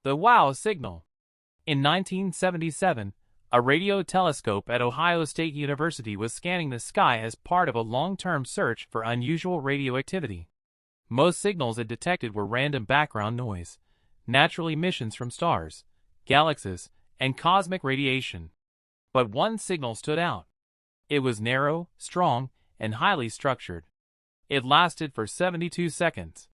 The WOW signal. In 1977, a radio telescope at Ohio State University was scanning the sky as part of a long-term search for unusual radioactivity. Most signals it detected were random background noise, natural emissions from stars, galaxies, and cosmic radiation. But one signal stood out. It was narrow, strong, and highly structured. It lasted for 72 seconds.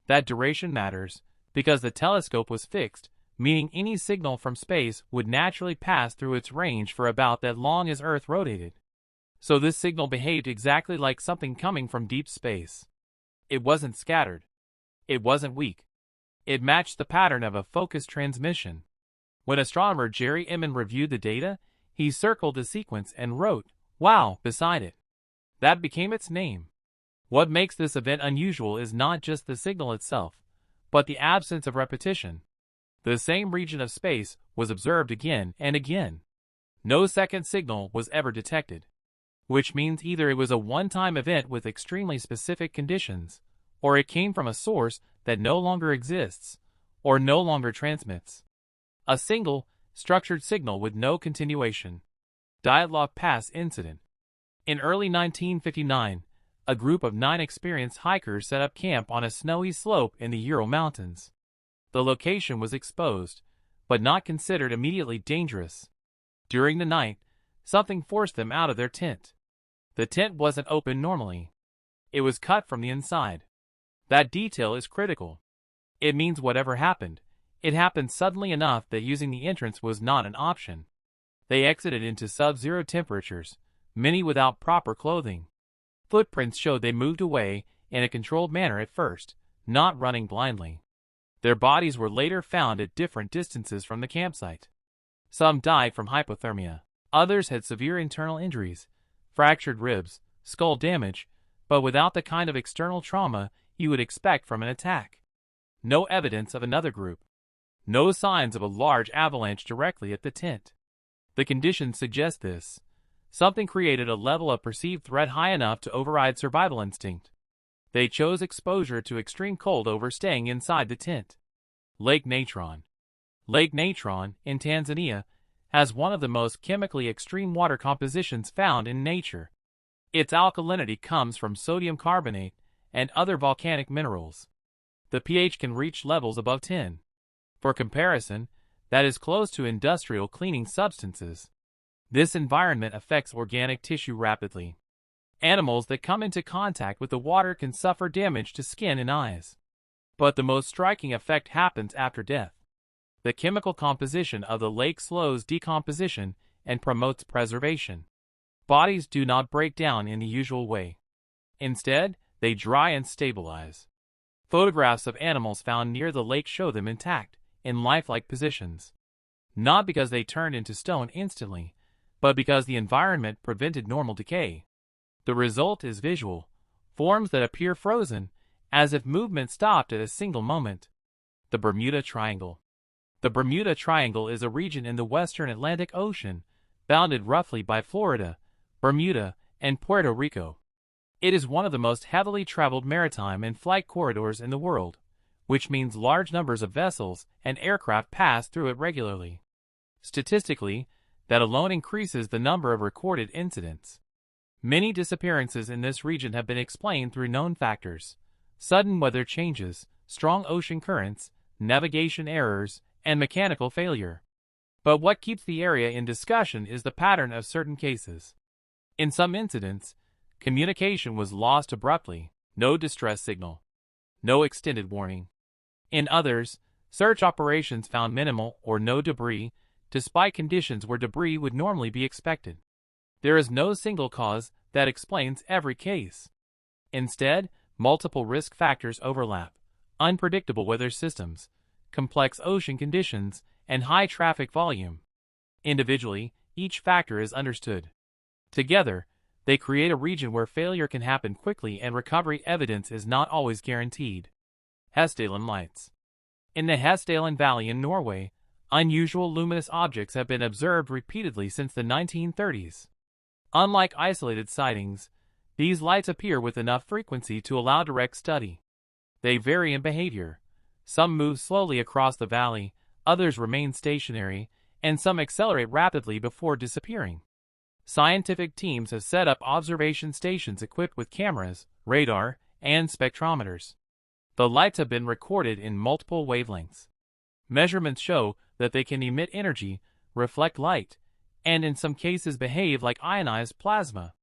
That duration matters, because the telescope was fixed, meaning any signal from space would naturally pass through its range for about that long as Earth rotated. So this signal behaved exactly like something coming from deep space. It wasn't scattered. It wasn't weak. It matched the pattern of a focused transmission. When astronomer Jerry Inman reviewed the data, he circled the sequence and wrote, "Wow," beside it. That became its name. What makes this event unusual is not just the signal itself, but the absence of repetition. The same region of space was observed again and again. No second signal was ever detected, which means either it was a one-time event with extremely specific conditions, or it came from a source that no longer exists, or no longer transmits. A single, structured signal with no continuation. Dyatlov Pass Incident. In early 1959, a group of 9 experienced hikers set up camp on a snowy slope in the Ural Mountains. The location was exposed, but not considered immediately dangerous. During the night, something forced them out of their tent. The tent wasn't open normally. It was cut from the inside. That detail is critical. It means whatever happened, it happened suddenly enough that using the entrance was not an option. They exited into sub-zero temperatures, many without proper clothing. Footprints showed they moved away in a controlled manner at first, not running blindly. Their bodies were later found at different distances from the campsite. Some died from hypothermia. Others had severe internal injuries, fractured ribs, skull damage, but without the kind of external trauma you would expect from an attack. No evidence of another group. No signs of a large avalanche directly at the tent. The conditions suggest this. Something created a level of perceived threat high enough to override survival instinct. They chose exposure to extreme cold over staying inside the tent. Lake Natron. Lake Natron, in Tanzania, has one of the most chemically extreme water compositions found in nature. Its alkalinity comes from sodium carbonate and other volcanic minerals. The pH can reach levels above 10. For comparison, that is close to industrial cleaning substances. This environment affects organic tissue rapidly. Animals that come into contact with the water can suffer damage to skin and eyes. But the most striking effect happens after death. The chemical composition of the lake slows decomposition and promotes preservation. Bodies do not break down in the usual way. Instead, they dry and stabilize. Photographs of animals found near the lake show them intact, in lifelike positions. Not because they turned into stone instantly, but because the environment prevented normal decay. The result is visual, forms that appear frozen, as if movement stopped at a single moment. The Bermuda Triangle. The Bermuda Triangle is a region in the western Atlantic Ocean, bounded roughly by Florida, Bermuda, and Puerto Rico. It is one of the most heavily traveled maritime and flight corridors in the world, which means large numbers of vessels and aircraft pass through it regularly. Statistically, that alone increases the number of recorded incidents. Many disappearances in this region have been explained through known factors: sudden weather changes, strong ocean currents, navigation errors, and mechanical failure. But what keeps the area in discussion is the pattern of certain cases. In some incidents, communication was lost abruptly, no distress signal, no extended warning. In others, search operations found minimal or no debris, despite conditions where debris would normally be expected. There is no single cause that explains every case. Instead, multiple risk factors overlap: unpredictable weather systems, complex ocean conditions, and high traffic volume. Individually, each factor is understood. Together, they create a region where failure can happen quickly and recovery evidence is not always guaranteed. Hessdalen Lights. In the Hessdalen Valley in Norway, unusual luminous objects have been observed repeatedly since the 1930s. Unlike isolated sightings, these lights appear with enough frequency to allow direct study. They vary in behavior. Some move slowly across the valley, others remain stationary, and some accelerate rapidly before disappearing. Scientific teams have set up observation stations equipped with cameras, radar, and spectrometers. The lights have been recorded in multiple wavelengths. Measurements show that they can emit energy, reflect light, and in some cases behave like ionized plasma.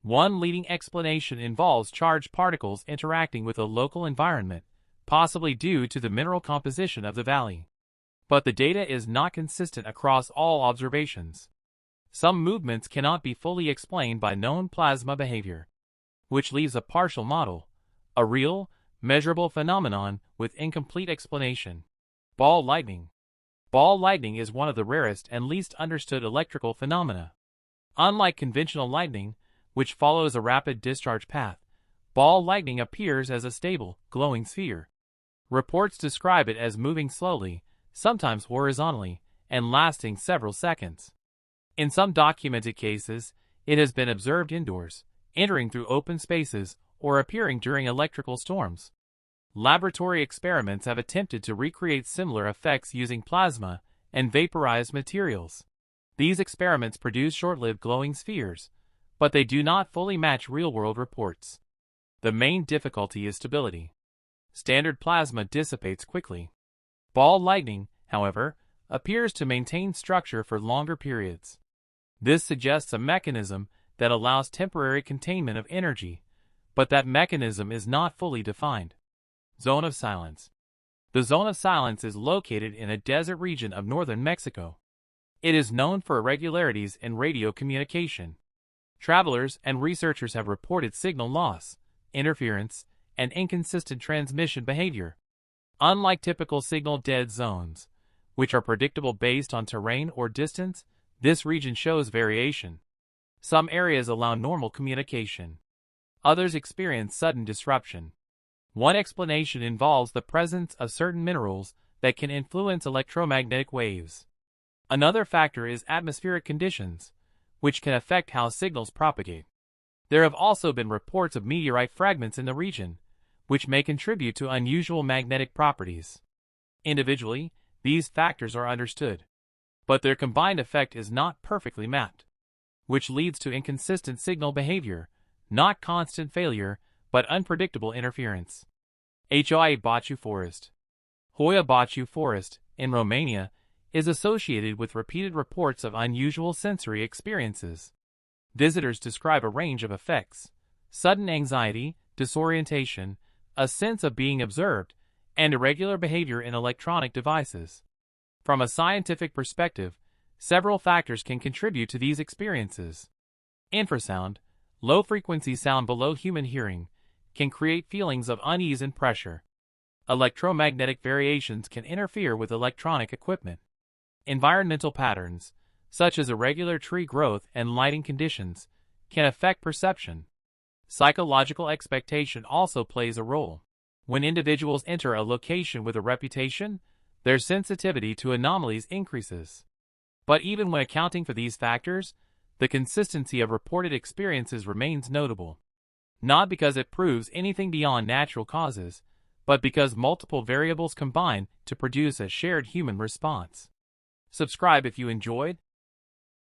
One leading explanation involves charged particles interacting with a local environment, possibly due to the mineral composition of the valley. But the data is not consistent across all observations. Some movements cannot be fully explained by known plasma behavior, which leaves a partial model, a real, measurable phenomenon with incomplete explanation. Ball lightning. Ball lightning is one of the rarest and least understood electrical phenomena. Unlike conventional lightning, which follows a rapid discharge path, ball lightning appears as a stable, glowing sphere. Reports describe it as moving slowly, sometimes horizontally, and lasting several seconds. In some documented cases, it has been observed indoors, entering through open spaces, or appearing during electrical storms. Laboratory experiments have attempted to recreate similar effects using plasma and vaporized materials. These experiments produce short-lived glowing spheres, but they do not fully match real-world reports. The main difficulty is stability. Standard plasma dissipates quickly. Ball lightning, however, appears to maintain structure for longer periods. This suggests a mechanism that allows temporary containment of energy, but that mechanism is not fully defined. Zone of silence. The zone of silence is located in a desert region of northern Mexico. It is known for irregularities in radio communication. Travelers and researchers have reported signal loss, interference, and inconsistent transmission behavior. Unlike typical signal dead zones, which are predictable based on terrain or distance, this region shows variation. Some areas allow normal communication. Others experience sudden disruption. One explanation involves the presence of certain minerals that can influence electromagnetic waves. Another factor is atmospheric conditions, which can affect how signals propagate. There have also been reports of meteorite fragments in the region, which may contribute to unusual magnetic properties. Individually, these factors are understood, but their combined effect is not perfectly mapped, which leads to inconsistent signal behavior, not constant failure, but unpredictable interference. Hoia Baciu Forest. Hoia Baciu Forest, in Romania, is associated with repeated reports of unusual sensory experiences. Visitors describe a range of effects: sudden anxiety, disorientation, a sense of being observed, and irregular behavior in electronic devices. From a scientific perspective, several factors can contribute to these experiences. Infrasound, low-frequency sound below human hearing, can create feelings of unease and pressure. Electromagnetic variations can interfere with electronic equipment. Environmental patterns, such as irregular tree growth and lighting conditions, can affect perception. Psychological expectation also plays a role. When individuals enter a location with a reputation, their sensitivity to anomalies increases. But even when accounting for these factors, the consistency of reported experiences remains notable. Not because it proves anything beyond natural causes, but because multiple variables combine to produce a shared human response. Subscribe if you enjoyed,